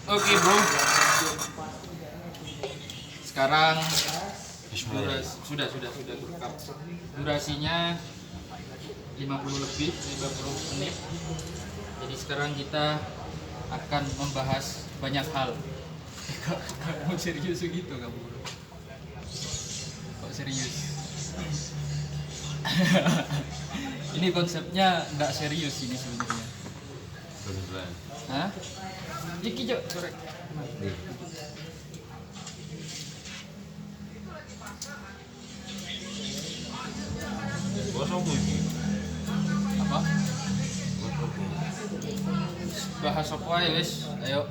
Oke bro, sekarang sudah rekam. Durasinya 50 menit. Jadi sekarang kita akan membahas banyak hal. Kamu serius gitu kamu bro? Kok serius? Ini konsepnya nggak serius ini sebenarnya. Hah? Iki Jo, korek. Apa? Bahas apa aja wis? Ayo.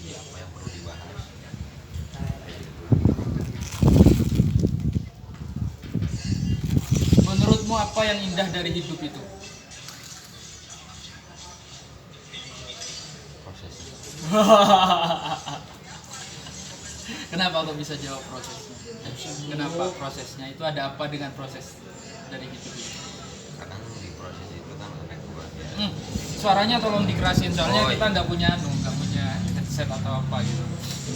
Ya, apa yang perlu dibahas? Menurutmu apa yang indah dari hidup itu? Prosesnya. Kenapa kok bisa jawab prosesnya? Kenapa prosesnya? Itu ada apa dengan proses dari hidup itu? Kadang di proses itu kan ada kebahagiaan. Suaranya tolong dikerasin soalnya Oh, kita nggak punya headset atau apa gitu.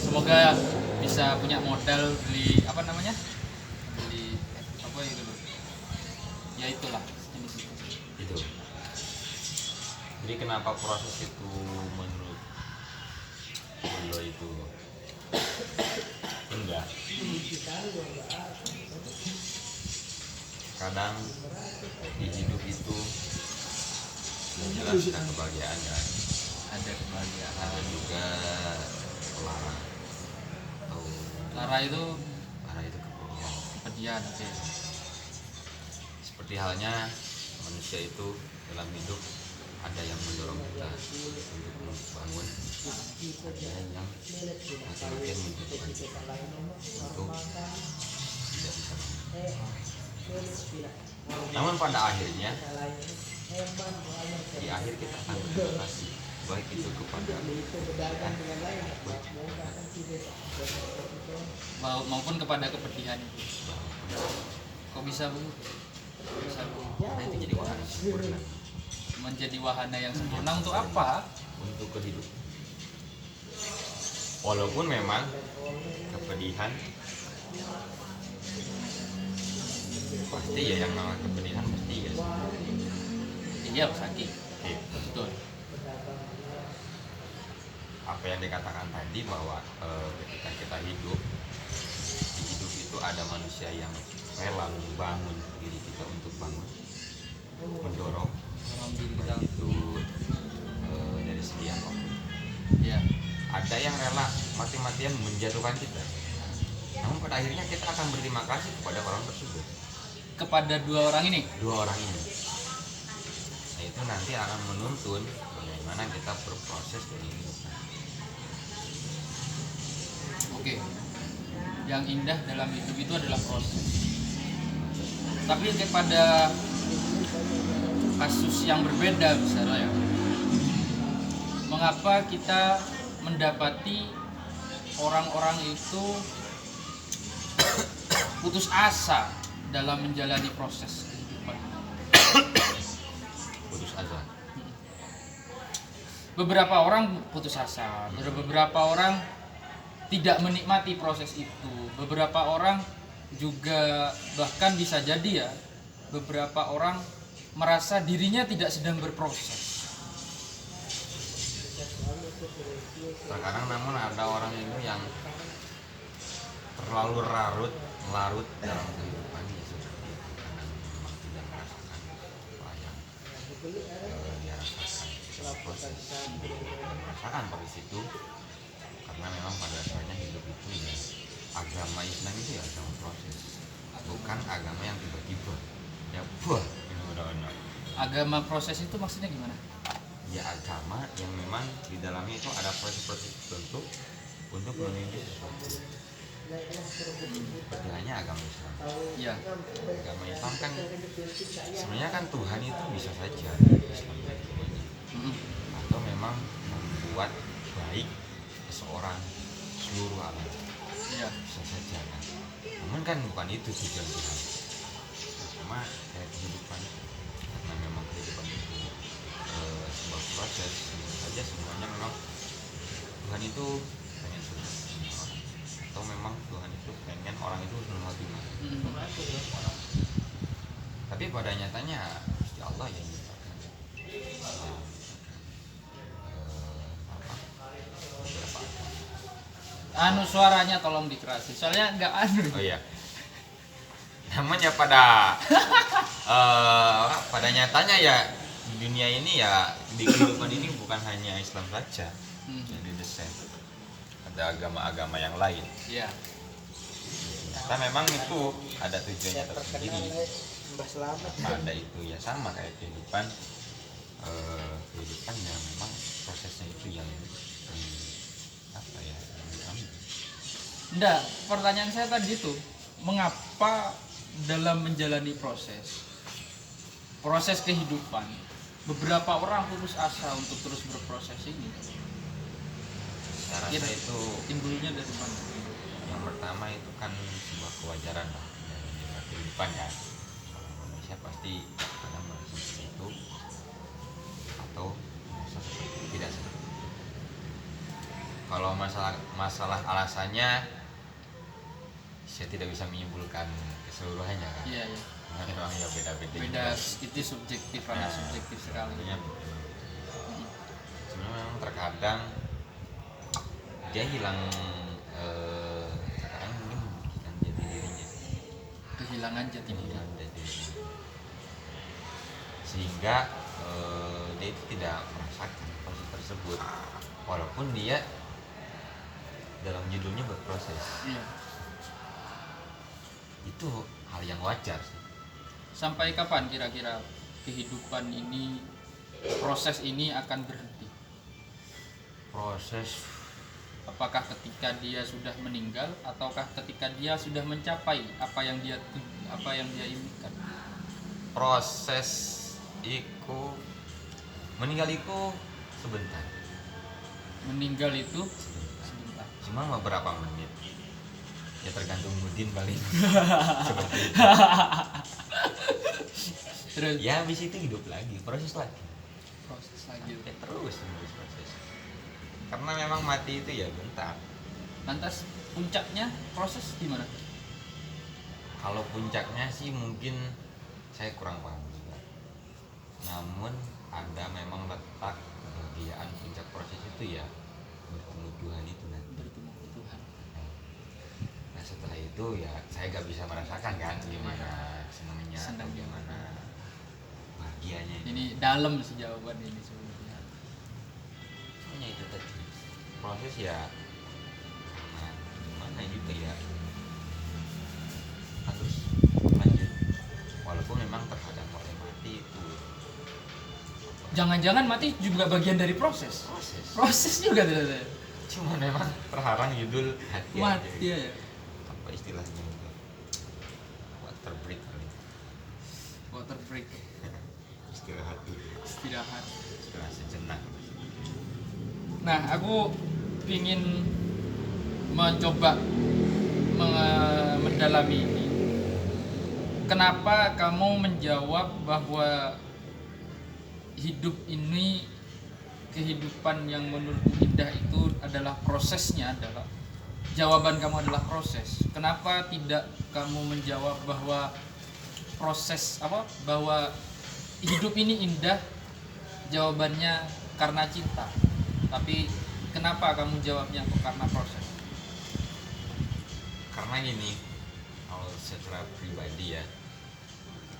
Semoga bisa punya modal beli apa namanya? Beli apa itu loh? Ya itulah jenis itu. Itu. Jadi kenapa proses itu menurut lo itu indah? Kadang di hidup itu jelas ada kebahagiaan kan, Ada kebahagiaan. ada juga lara atau Lara itu lara itu kepedihan. kepedihan. Oke. Seperti halnya manusia itu dalam hidup ada yang mendorong kita untuk bangun, ada yang mati-matian menjatuhkan kita untuk tidak bisa bangun. Namun pada akhirnya di akhir kita akan berterima kasih, baik itu kepada Tuhan, baik Maupun kepada kepedihan itu. Kok bisa bu? Bisa bu? karena itu jadi wahana sempurna Menjadi wahana yang sempurna untuk apa? untuk kehidupan. Walaupun memang kepedihan pasti ya, yang namanya kepedihan pasti ya. Iya sakit. Oke. Betul. Apa yang dikatakan tadi bahwa ketika kita hidup, di hidup itu ada manusia yang rela membangun diri kita untuk bangun, mendorong, Orang diri kita. baik itu dari segi apapun. Iya. Ada yang rela mati-matian menjatuhkan kita. Namun pada akhirnya kita akan berterima kasih kepada orang tersebut, Kepada dua orang ini. dua orang ini. Nah, itu nanti akan menuntun bagaimana kita berproses dari hidup. Oke. Yang indah dalam hidup itu adalah proses. Tapi kepada kasus yang berbeda misalnya ya. Mengapa kita mendapati orang-orang itu putus asa dalam menjalani proses kehidupan? Putus asa. Beberapa orang putus asa, beberapa orang tidak menikmati proses itu, beberapa orang juga bahkan bisa jadi ya, beberapa orang merasa dirinya tidak sedang berproses. Terkadang namun ada orang itu yang terlalu larut dalam kehidupannya seperti itu, karena memang tidak merasakan apa yang dia rasakan proses, merasakan proses itu, karena memang pada dasarnya hidup itu ya, agama Islam itu ya agama proses, bukan agama yang tiba-tiba ya buah ini udah enak. Agama proses itu maksudnya gimana? Ya agama yang memang di dalamnya itu ada proses-proses tertentu untuk menuju sesuatu. Seperti halnya agama Islam. Ya, Agama Islam kan sebenarnya kan Tuhan itu bisa saja Islam itu. kan bukan itu tujuan Tuhan. Cuma kayak kehidupan, karena memang kehidupan itu sebuah proses, tentu saja semuanya memang Tuhan itu pengen sukses semua orang, atau memang Tuhan itu pengen orang itu husnul khotimah. Orang. Tapi pada nyatanya Gusti Allah yang menciptakan beberapa agama. Suaranya tolong dikerasin, soalnya nggak Oh iya. Namanya pada nyatanya ya di dunia ini ya, di kehidupan ini bukan hanya Islam saja yang didesain, ada agama-agama yang lain. Iya. Ternyata memang itu ada tujuannya tersendiri. Ada itu ya sama kayak kehidupan, kehidupan yang memang prosesnya itu yang apa ya, yang diambil. Enggak, pertanyaan saya tadi itu, mengapa dalam menjalani proses kehidupan, beberapa orang putus asa untuk terus berproses ini? Saya rasa itu timbulnya dari mana? yang pertama itu kan sebuah kewajaran lah dalam menjalani kehidupan ya. Orang Indonesia pasti kadang merasa seperti itu atau merasa seperti itu, tidak seperti itu. Kalau masalah alasannya, saya tidak bisa menyimpulkan keseluruhannya kan. Iya, iya. Karena memang ya beda-beda. Beda, itu subjektif, sangat subjektif sekali. Sebenarnya memang terkadang dia hilang, sekarang mungkin hilang jati dirinya. Kehilangan jati diri. Hilang jati dirinya. Sehingga dia itu tidak merasakan proses tersebut, walaupun dia dalam judulnya berproses. Iya. Itu hal yang wajar sih. Sampai kapan kira-kira kehidupan ini, proses ini akan berhenti? Proses Apakah ketika dia sudah meninggal, ataukah ketika dia sudah mencapai apa yang dia inginkan? proses iku meninggal iku sebentar, Meninggal itu sebentar. cuma beberapa menit ya, tergantung mudin paling. Seperti itu. Terus Ya habis itu hidup lagi, proses lagi, proses lagi. terus proses, karena memang mati itu ya bentar. Lantas puncaknya proses di mana? Kalau puncaknya sih mungkin saya kurang paham juga, namun ada memang letak kebahagiaan puncak proses itu ya bertemu Tuhan itu nanti. Bertemu ke Tuhan. Nah setelah itu ya saya gak bisa merasakan kan gimana senangnya atau gimana bahagianya. Ini dalam sih jawaban ini sebenarnya. Hanya itu tadi, proses ya, nah gimana juga ya harus lanjut, walaupun memang terkadang oleh mati itu Jangan-jangan mati juga bagian dari proses. Proses juga tidak. cuma memang terhalang judul hati aja Mati gitu. ya. Apa istilahnya itu, water break kali. Water break. Istirahat dulu, Istirahat. istirahat sejenak. Nah, aku ingin mencoba mendalami ini. Kenapa kamu menjawab bahwa hidup ini, kehidupan yang menurutmu indah itu adalah prosesnya, adalah jawaban kamu adalah proses. Kenapa tidak kamu menjawab bahwa proses bahwa hidup ini indah, jawabannya karena cinta? Tapi kenapa kamu jawabnya kok karena proses? Karena gini, kalau secara pribadi ya,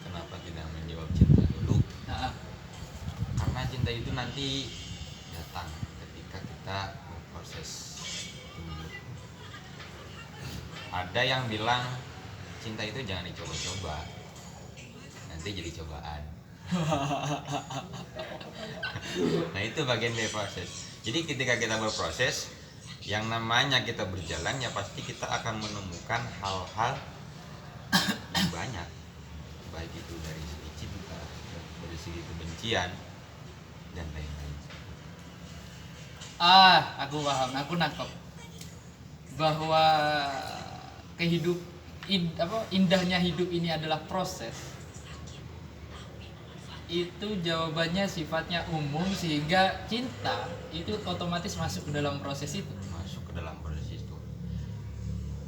kenapa tidak menjawab cinta dulu? Nah, Karena cinta itu nanti datang ketika kita berproses. Ada yang bilang cinta itu jangan dicoba-coba, nanti jadi cobaan. Nah itu bagian dari proses. Jadi ketika kita berproses, yang namanya kita berjalan ya pasti kita akan menemukan hal-hal yang banyak, baik itu dari segi cinta, dari segi kebencian, dan lain-lain. aku paham, aku nangkep bahwa indahnya hidup ini adalah proses, itu jawabannya sifatnya umum sehingga cinta itu otomatis masuk ke dalam proses itu. Masuk ke dalam proses itu.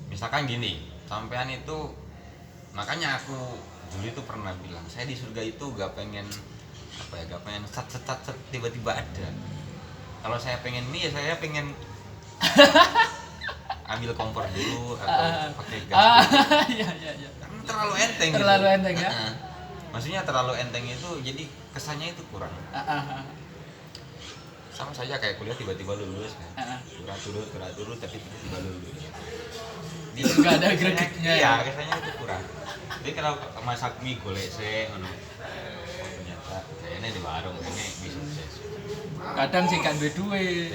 Misalkan gini, sampean itu, makanya aku dulu itu pernah bilang, saya di surga itu gak pengen gak pengen set tiba-tiba ada. Kalau saya pengen mie ya saya pengen ambil kompor dulu atau pakai gas dulu. Iya. Karena terlalu enteng. Terlalu gitu. enteng ya. Maksudnya terlalu enteng itu jadi kesannya itu kurang. Sama saja kayak kuliah tiba-tiba lulus kan. Gerak turun tapi tiba-tiba lulus. Itu gak ada gregetnya. Iya, kesannya itu kurang. Jadi kalau masak mie golek sih ngono. Oh, ternyata kayaknya di warung ini bisa sukses. Kadang sih kan duwe.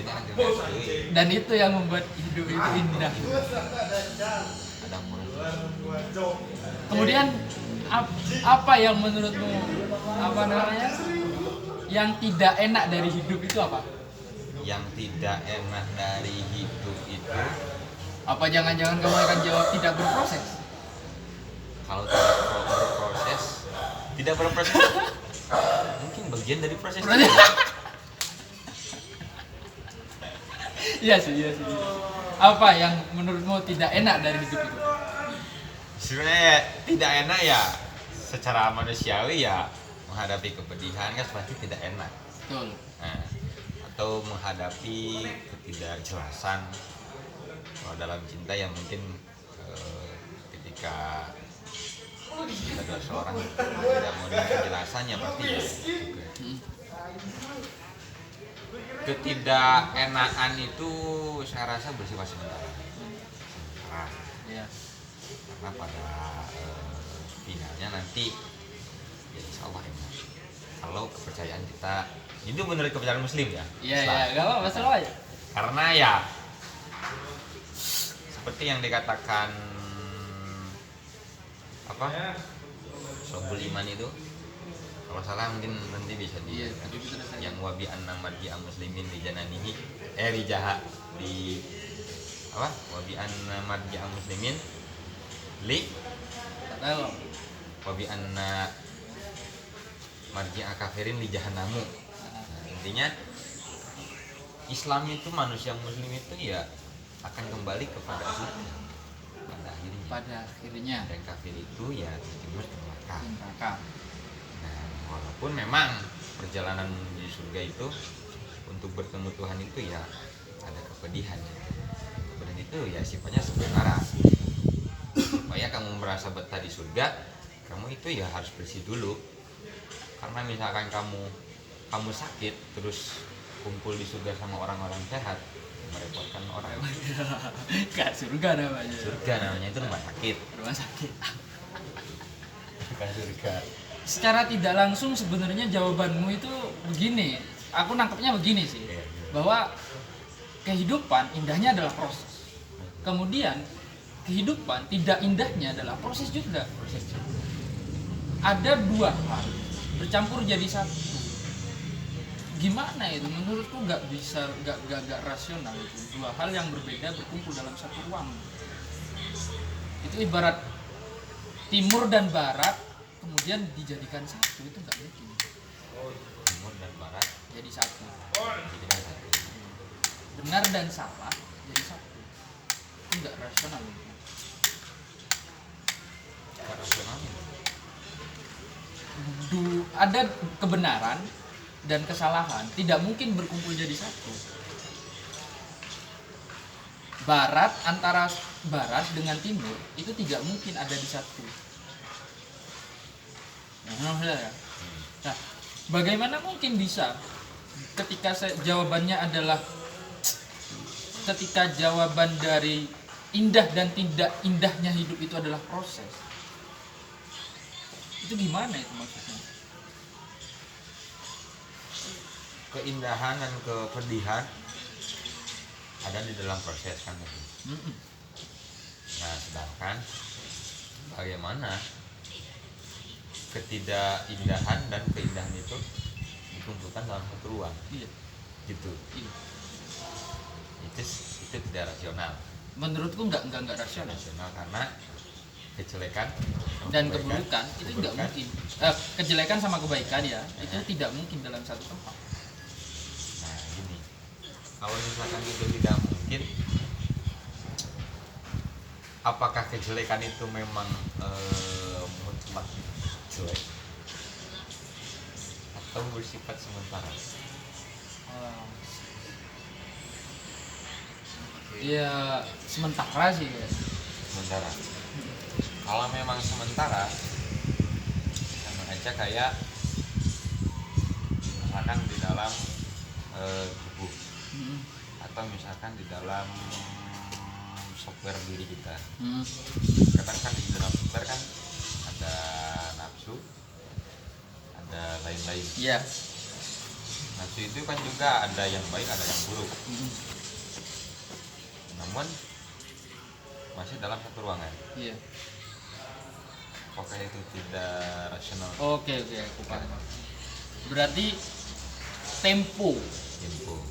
Dan itu yang membuat hidup itu indah. Ada kurang. Kemudian apa yang menurutmu yang tidak enak dari hidup itu apa? Yang tidak enak dari hidup itu, Apa jangan-jangan kamu akan jawab tidak berproses? kalau tidak berproses mungkin bagian dari proses itu. Iya sih. Apa yang menurutmu tidak enak dari hidup itu? Sebenarnya tidak enak ya, secara manusiawi ya menghadapi kepedihan kan pasti tidak enak. Betul. Nah, atau menghadapi ketidakjelasan. Kalau dalam cinta ya mungkin ketika ada seorang tidak mau dengan penjelasannya pasti ya ketidakenakan itu saya rasa bersifat sementara. Iya. Karena pada finalnya nanti ya insya Allah enak. Kalau kepercayaan kita itu menurut kepercayaan Muslim ya. Iya, enggak apa-apa, salah aja. Karena ya seperti yang dikatakan Sobul Iman itu, kalau salah mungkin nanti bisa di yang wabi anna marji'a muslimin di jananihi wabi anna marji'a muslimin li wabi anna marji'a kafirin li jahannamu. Nah, intinya Islam itu, manusia muslim itu ya akan kembali kepada surga pada akhirnya. Dan kafir itu ya terjerumus ke neraka. Nah, walaupun memang perjalanan menuju surga itu untuk bertemu Tuhan itu ya ada kepedihan. Kepedihan itu ya sifatnya sementara. Supaya kamu merasa betah di surga, kamu itu ya harus bersih dulu. Karena misalkan kamu sakit terus kumpul di surga sama orang-orang sehat, merepotkan orang. Gak surga namanya. Surga namanya itu rumah sakit. Bukan surga. Secara tidak langsung sebenarnya jawabanmu itu begini. Aku nangkepnya begini sih. Bahwa kehidupan indahnya adalah proses. Kemudian kehidupan tidak indahnya adalah proses juga. Ada dua hal bercampur jadi satu. Gimana itu? Menurutku nggak bisa, nggak rasional itu. Dua hal yang berbeda berkumpul dalam satu ruang. Itu ibarat timur dan barat kemudian dijadikan satu, itu nggak mungkin. Timur dan barat Jadi satu. jadikan satu. Benar dan salah jadi satu. Itu nggak rasional. Nggak rasionalnya. Ada kebenaran dan kesalahan tidak mungkin berkumpul jadi satu. Antara barat dengan timur itu tidak mungkin ada di satu. Nah, bagaimana mungkin bisa ketika jawabannya adalah ketika jawaban dari indah dan tidak indahnya hidup itu adalah proses. Itu gimana itu maksudnya? Keindahan dan kepedihan ada di dalam proses kan. Nah, sedangkan bagaimana ketidakindahan dan keindahan itu dikumpulkan dalam satu ruang? Iya. Gitu. Iya. Itu tidak rasional. Menurutku nggak rasional. Karena kejelekan sama dan kebaikan. keburukan itu tidak Keburukan. mungkin. Kejelekan sama kebaikan ya itu tidak mungkin dalam satu tempat. Nah gini, kalau misalkan itu tidak mungkin, apakah kejelekan itu memang mutlak jelek atau bersifat sementara? Ya sementara sih ya. Sementara. Kalau memang sementara, sama aja kayak misalkan di dalam tubuh Mm. atau misalkan di dalam software diri kita. Mm. Kadang kan di dalam software kan ada nafsu, ada lain-lain. Iya. Nafsu itu kan juga ada yang baik, ada yang buruk. Mm. Namun masih dalam satu ruangan. Iya. Apakah itu tidak rasional? Oke, aku paham. Berarti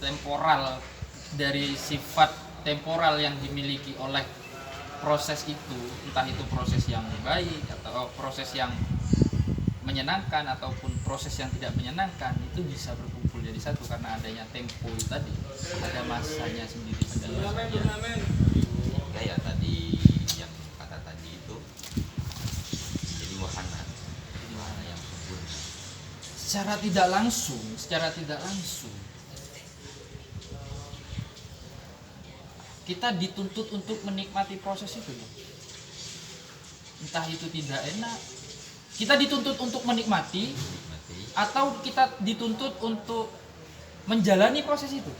temporal dari sifat temporal yang dimiliki oleh proses itu, entah itu proses yang baik atau proses yang menyenangkan ataupun proses yang tidak menyenangkan, itu bisa berkumpul jadi satu karena adanya tempo itu tadi, ada masanya sendiri. Ya tadi yang kata tadi itu jadi wahana yang sempurna. Secara tidak langsung kita dituntut untuk menikmati proses itu loh. Entah itu tidak enak, kita dituntut untuk menikmati atau kita dituntut untuk menjalani proses itu.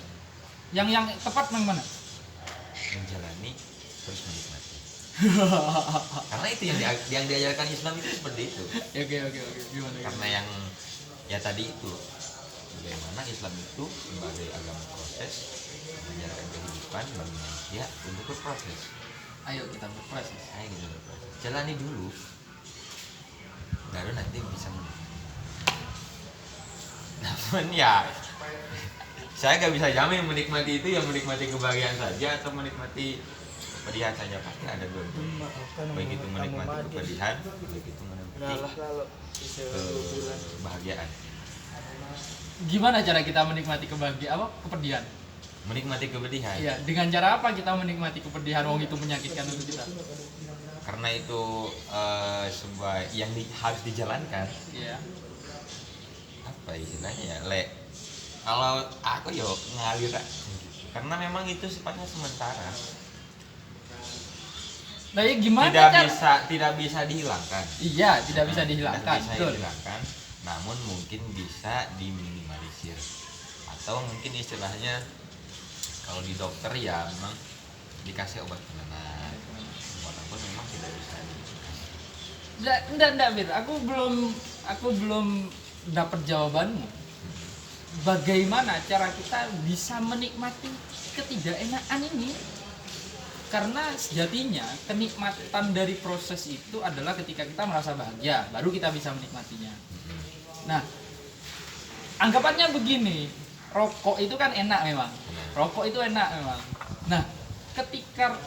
Yang tepat yang mana? Menjalani terus menikmati. Karena itu yang diajarkan Islam itu seperti itu. Oke. Gimana? Karena yang ya tadi itu, bagaimana Islam itu sebagai agama proses menjalankan kehidupan bagi manusia untuk berproses. Ayo kita berproses. Jalani dulu, baru nanti bisa menikmati. Namun ya, saya nggak bisa jamin menikmati itu yang menikmati kebahagiaan saja atau menikmati kepedihan saja. Pasti ada dua-duanya. Baik itu menikmati kepedihan, baik itu menikmati kebahagiaan. Gimana cara kita menikmati kepedihan? Menikmati kepedihan. Iya, dengan cara apa kita menikmati kepedihan wong itu menyakitkan untuk kita? Karena itu sebuah yang harus dijalankan. Iya. Apa istilahnya ya, kalau aku yo ngalir aja. Karena memang itu sifatnya sementara. Nah, ya gimana Tidak bisa dihilangkan. Iya, tidak bisa dihilangkan. Tidak bisa Betul. dihilangkan, namun mungkin bisa diminimalisir. Atau mungkin istilahnya kalau di dokter ya memang dikasih obat penenang. Walaupun memang tidak bisa dikasih. Enggak, Bir. Aku belum dapat jawabanmu. Bagaimana cara kita bisa menikmati ketidakenakan ini? Karena sejatinya kenikmatan dari proses itu adalah ketika kita merasa bahagia, baru kita bisa menikmatinya. Nah, anggapannya begini, rokok itu kan enak memang. Rokok itu enak memang. Nah, ketika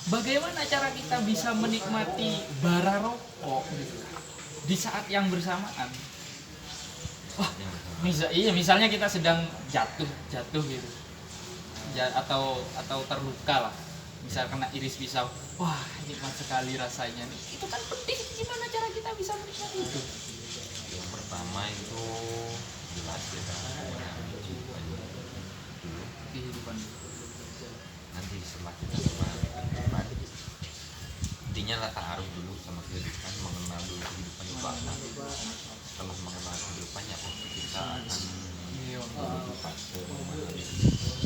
bagaimana cara kita bisa menikmati bara rokok gitu, di saat yang bersamaan? Wah, misalnya kita sedang jatuh gitu. Atau terluka lah, misal kena iris pisau, wah nikmat sekali rasanya nih. Itu kan pedih, gimana cara kita bisa menikmati itu? Yang pertama itu jelas kita Kehidupan. Nanti setelah kita memahami kehidupan, intinya lah taaruf dulu sama kehidupan, mengenal dulu kehidupan itu apa. Setelah mengenal kehidupannya, kita akan menuju fase memahami kehidupan.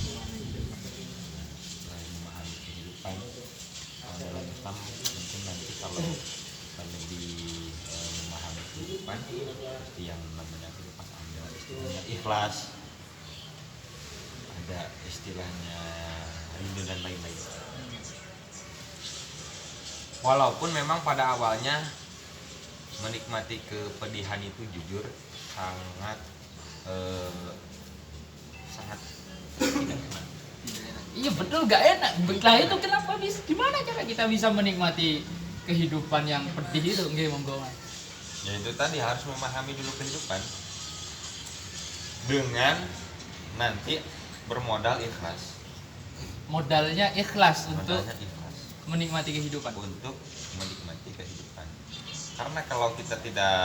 Memahami kehidupan dalam Islam, mungkin nanti kalau kita lebih memahami kehidupan, pasti yang namanya kehidupan ada istilahnya ikhlas, ada istilahnya rindu dan lain-lain. Walaupun memang pada awalnya menikmati kepedihan itu jujur sangat tidak enak. Iya betul, gak enak. Lah itu kenapa bisa? Gimana cara kita bisa menikmati kehidupan yang pedih itu? Nggih, monggo Mas. Ya itu tadi harus memahami dulu kehidupan dengan nanti bermodal ikhlas. Modalnya ikhlas untuk Modalnya ikhlas menikmati kehidupan. untuk menikmati kehidupan. Karena kalau kita tidak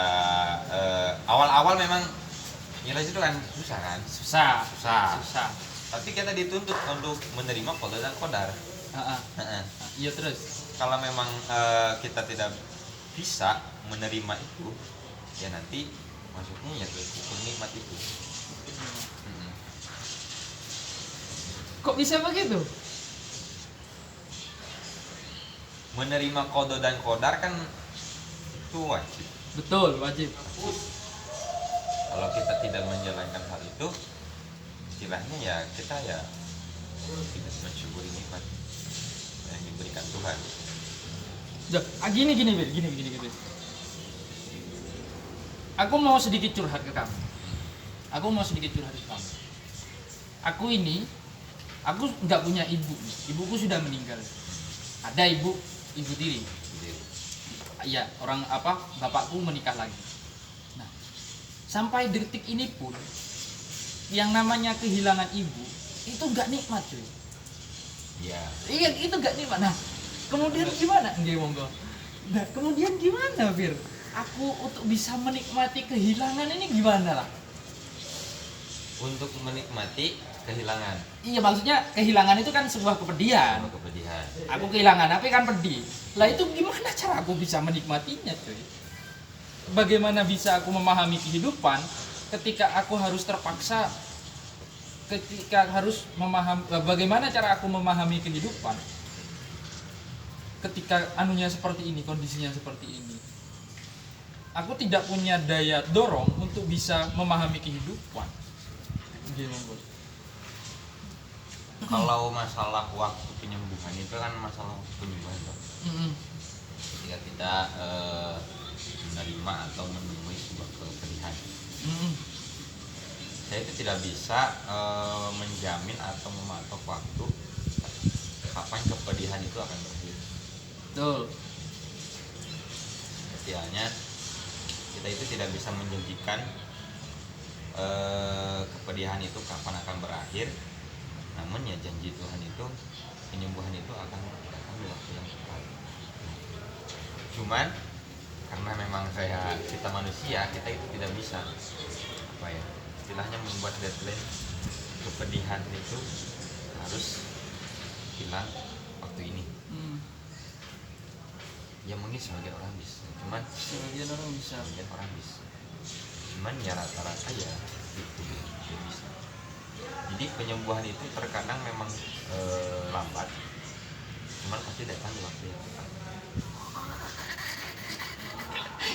awal-awal memang ikhlas itu kan susah kan, Susah. susah. Tapi kita dituntut untuk menerima qada dan qadar. Heeh. Heeh. Iya terus. Kalau memang kita tidak bisa menerima itu, ya nanti masuknya ya ke nikmat itu. Mm-mm. Kok bisa begitu? Menerima qada dan qadar kan itu wajib. Betul, wajib. Kalau kita tidak menjalankan hal itu, istilahnya ya kita ya tidak mensyukuri nikmat yang diberikan Tuhan. Gini Bir. Aku mau sedikit curhat ke kamu. Aku nggak punya ibu. Ibuku sudah meninggal. Ada ibu tiri. Jadi, Iya, bapakku menikah lagi. Nah, sampai detik ini pun yang namanya kehilangan ibu itu nggak nikmat cuy. ya Iya, itu nggak nikmat. Nah, kemudian gimana? Nggih, monggo. Nah, kemudian gimana, Bir? Aku untuk bisa menikmati kehilangan ini gimana lah? untuk menikmati kehilangan, Iya, maksudnya kehilangan itu kan sebuah kepedihan. kepedihan. Aku kehilangan apa kan pedih. Lah itu gimana cara aku bisa menikmatinya, cuy? Bagaimana bisa aku memahami kehidupan ketika aku harus terpaksa bagaimana cara aku memahami kehidupan ketika anunya seperti ini, kondisinya seperti ini. Aku tidak punya daya dorong untuk bisa memahami kehidupan. Gimana? Kalau masalah waktu penyembuhan itu kan masalah waktu penyembuhan Bang. Ketika kita menerima atau menemui sebuah kepedihan, saya itu tidak bisa menjamin atau mematok waktu kapan kepedihan itu akan berakhir. Betul. Artinya kita itu tidak bisa menjanjikan kepedihan itu kapan akan berakhir. Namun ya janji Tuhan itu penyembuhan itu akan datang di waktu yang tepat. Cuman karena memang kita manusia, kita itu tidak bisa istilahnya membuat deadline kepedihan itu harus hilang waktu ini. Ya mungkin sebagian orang bisa, cuman Sebagian orang bisa. cuman ya rata-rata ya itu tidak bisa. Jadi penyembuhan itu terkadang memang lambat, cuman pasti datang di waktu yang tepat.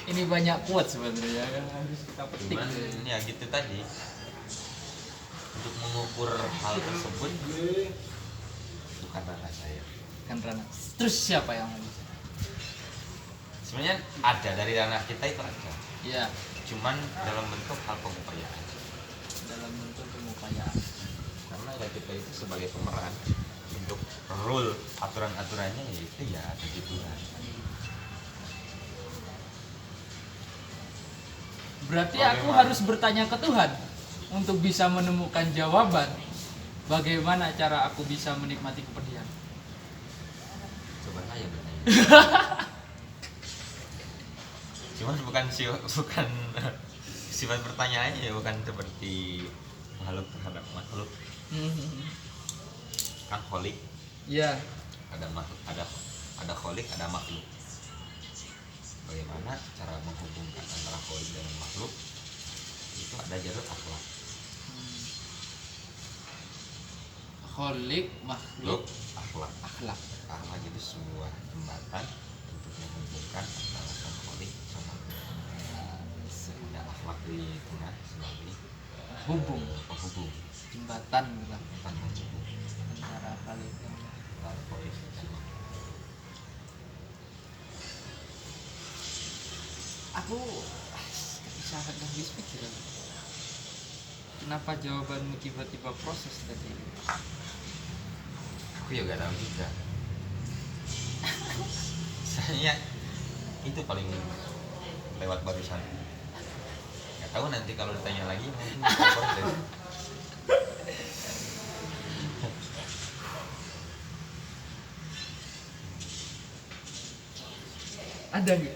Ini banyak quote sebenarnya yang harus kita petik. Cuman ya gitu tadi, untuk mengukur hal tersebut bukan ranah saya. Kan Rana. Terus siapa yang bisa? Sebenarnya ada dari ranah kita itu ada, Iya, cuman dalam bentuk hal pengupayaan. dalam bentuk pengupayaan. Karena ya kita itu sebagai pemeran untuk rule aturan-aturannya ya itu ya ada di Tuhan. Berarti aku Bagaimana? harus bertanya ke Tuhan untuk bisa menemukan jawaban bagaimana cara aku bisa menikmati kepedihan. Coba saya bertanya. Cuman bukan sifat pertanyaannya ya bukan seperti makhluk terhadap makhluk. Kan kholik Iya. ada makhluk, ada kholik, ada makhluk. Bagaimana cara menghubungkan antara kholik dan makhluk? Itu ada jalur akhlak. Kholik, makhluk, Akhlak. akhlak. Akhlak itu sebuah jembatan untuk menghubungkan antara sang kholik sama ada akhlak di tengah sebagai Hubung, penghubung jembatan gitu penghubung antara kali antara kholik sama aku bisa habis pikir. Kenapa jawabanmu tiba-tiba proses tadi? Aku juga tahu juga. Saya itu paling lewat barusan. Nggak tahu nanti kalau ditanya lagi mungkin bisa protes.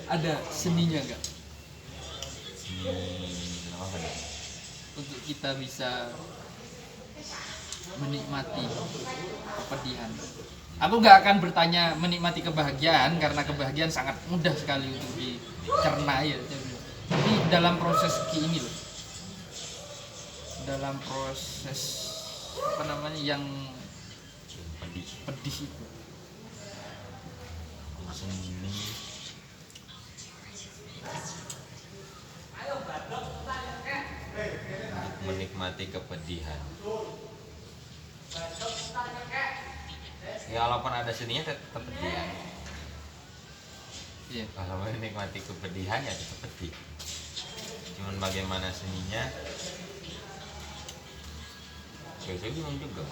Ada seninya nggak Kenapa nih? untuk kita bisa menikmati kepedihan? Aku nggak akan bertanya menikmati kebahagiaan karena kebahagiaan sangat mudah sekali untuk dicerna ya. Tapi dalam proses ini loh, dalam proses apa namanya yang Pedih. pedih itu, Seni untuk menikmati kepedihan. Ya walaupun ada seninya tetap pedih kan. iya. Kalau menikmati kepedihan ya tetap pedih. Cuman bagaimana seninya? Saya bingung juga.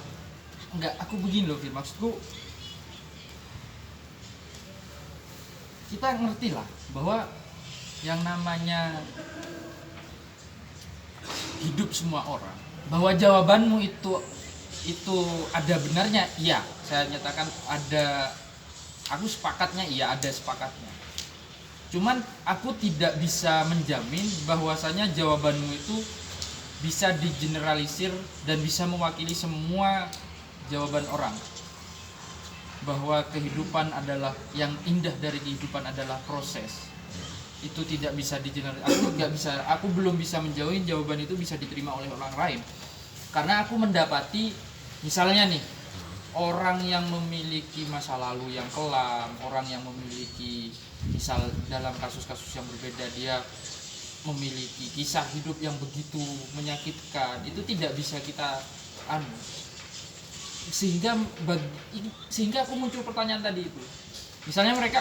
Enggak, aku begini loh, Fir. Maksudku kita ngerti lah bahwa yang namanya hidup semua orang, bahwa jawabanmu itu ada benarnya, iya. Saya nyatakan ada, aku sepakatnya iya, ada sepakatnya. Cuman aku tidak bisa menjamin bahwasanya jawabanmu itu bisa digeneralisir dan bisa mewakili semua jawaban orang. Bahwa kehidupan adalah, yang indah dari kehidupan adalah proses. Itu tidak bisa digeneralisir. Aku belum bisa menjauhin jawaban itu bisa diterima oleh orang lain. Karena aku mendapati misalnya nih, orang yang memiliki masa lalu yang kelam, orang yang memiliki, misal dalam kasus-kasus yang berbeda dia memiliki kisah hidup yang begitu menyakitkan, itu tidak bisa kita sehingga aku muncul pertanyaan tadi itu. Misalnya mereka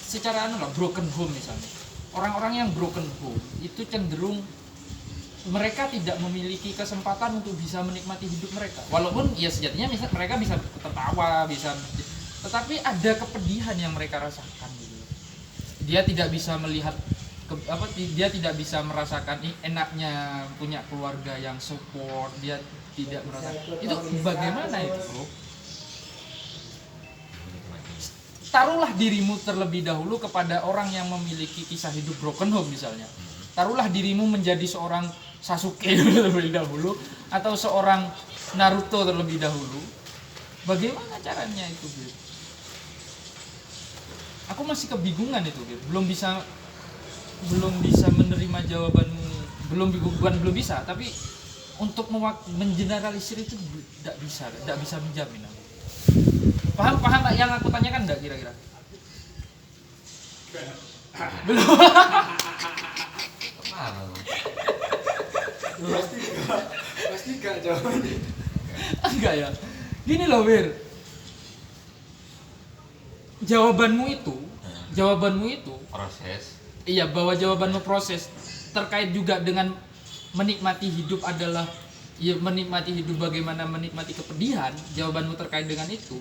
secara broken home misalnya. Orang-orang yang broken home itu cenderung mereka tidak memiliki kesempatan untuk bisa menikmati hidup mereka. Walaupun ya sejatinya mereka bisa tertawa, tetapi ada kepedihan yang mereka rasakan gitu. Dia tidak bisa melihat dia tidak bisa merasakan enaknya punya keluarga yang support, dia tidak merasakan. Itu bagaimana itu, Bro? Taruhlah dirimu terlebih dahulu kepada orang yang memiliki kisah hidup broken home misalnya. Taruhlah dirimu menjadi seorang Sasuke terlebih dahulu atau seorang Naruto terlebih dahulu. Bagaimana caranya itu, Bir? Aku masih kebingungan itu, Bir. Belum bisa menerima jawabanmu. Belum bisa, tapi untuk mengeneralisir itu tidak bisa menjamin aku. Paham yang aku tanyakan enggak kira-kira? Belum. Paham. Pasti gak jawabannya. Enggak ya. Gini loh, Wir. Jawabanmu itu Proses. iya, bahwa jawabanmu proses terkait juga dengan menikmati hidup adalah ya menikmati hidup, bagaimana menikmati kepedihan. Jawabanmu terkait dengan itu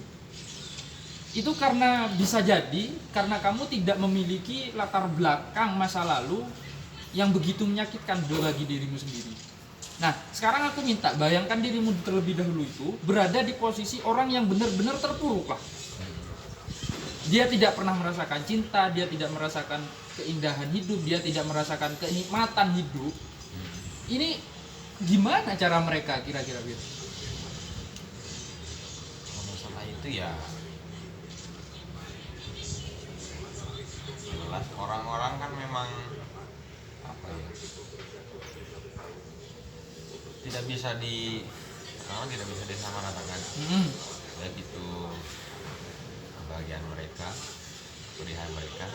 karena bisa jadi karena kamu tidak memiliki latar belakang masa lalu yang begitu menyakitkan bagi dirimu sendiri. Nah, sekarang aku minta bayangkan dirimu terlebih dahulu itu berada di posisi orang yang benar-benar terpuruk lah. Dia tidak pernah merasakan cinta, dia tidak merasakan keindahan hidup, dia tidak merasakan kenikmatan hidup. Ini gimana cara mereka kira-kira, Bir? Masalah itu ya jelas orang-orang kan memang apa ya, tidak bisa disamaratakan. Baik itu kebahagiaan mereka, kepedihan mereka,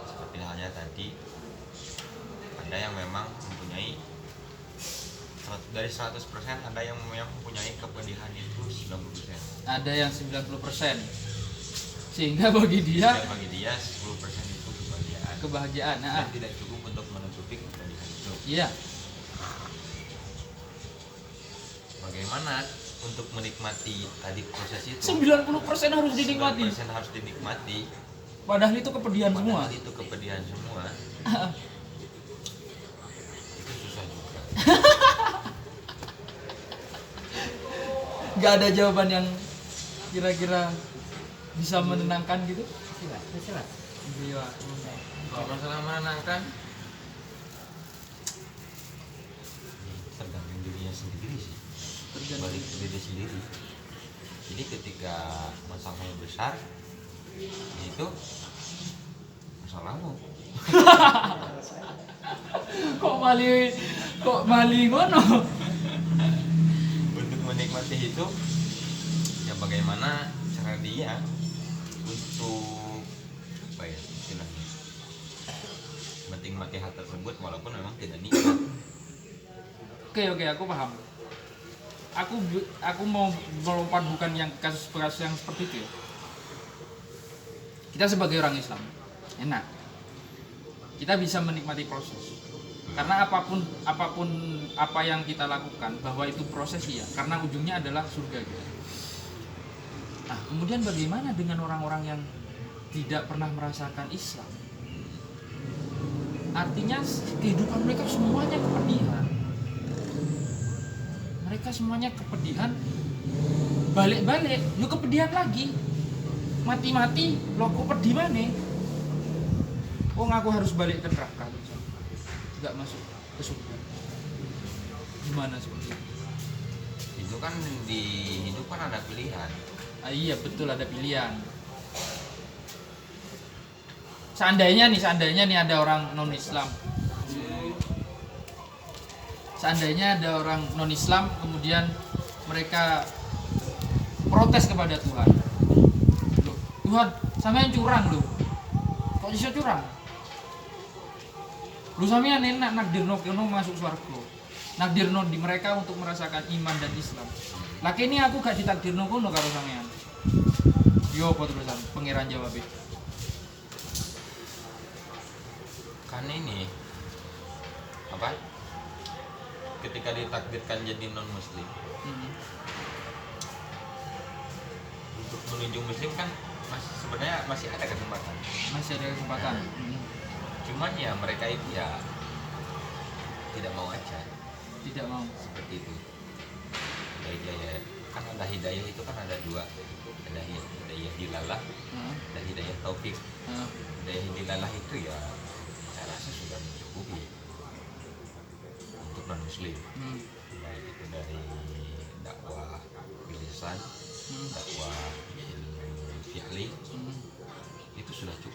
seperti halnya tadi ada yang memang mempunyai dari 100%, ada yang mempunyai kepedihan itu 90%. Ada yang 90%. Sehingga bagi dia 10% itu kebahagiaan. Dan tidak cukup untuk menutupi kepedihan itu. Iya. Bagaimana untuk menikmati tadi proses itu 90% harus dinikmati. 90% harus dinikmati. Padahal itu kepedihan semua. Padahal itu kepedihan semua. Itu susah juga. Gak ada jawaban yang kira-kira bisa menenangkan gitu. Iya. Kalau masalah menenangkan, tergantung dirinya sendiri sih. Balik ke diri sendiri. Jadi ketika masalahnya besar, itu masalahmu. Kok mali ngono? Untuk menikmati itu, ya bagaimana cara dia untuk apa ya istilahnya, menikmati hal tersebut walaupun memang tidak nikmat. Oke, aku paham. Aku mau melompat bukan yang kasus yang seperti itu ya. Kita sebagai orang Islam enak, kita bisa menikmati proses karena apapun apa yang kita lakukan bahwa itu proses ya, karena ujungnya adalah surga gitu. Nah kemudian bagaimana dengan orang-orang yang tidak pernah merasakan Islam? Artinya kehidupan mereka semuanya kepedihan. Mereka semuanya kepedihan, balik-balik, lu kepedihan lagi, mati-mati, lo kok pedih mana? Oh aku harus balik ke neraka, nggak masuk ke surga. Gimana seperti itu? Itu kan di hidup kan ada pilihan. Iya betul, ada pilihan. Seandainya nih ada orang non Islam. Seandainya ada orang non Islam kemudian mereka protes kepada Tuhan. Loh, Tuhan, sampean curang loh. Kok bisa curang? Lu sampean enak nakdirno kono masuk surga. Nakdirno di mereka untuk merasakan iman dan Islam. Lah kene aku gak ditakdirno kono karo sampean. Yo apa terusan? Pangeran jawab. Kan ini apa? Ketika ditakdirkan jadi non muslim, untuk menuju muslim kan sebenarnya masih ada kesempatan. Masih ada kesempatan. Cuman ya mereka itu ya tidak mau aja. Tidak mau. Seperti itu. Hidayah kan ada hidayah itu kan ada dua. Ada hidayah dilalah, ada hidayah taufik. Hidayah dilalah itu ya saya rasa sudah mencukupi untuk non muslim. Baik itu dari dakwah bilisan, dakwah fi'li, itu sudah cukup.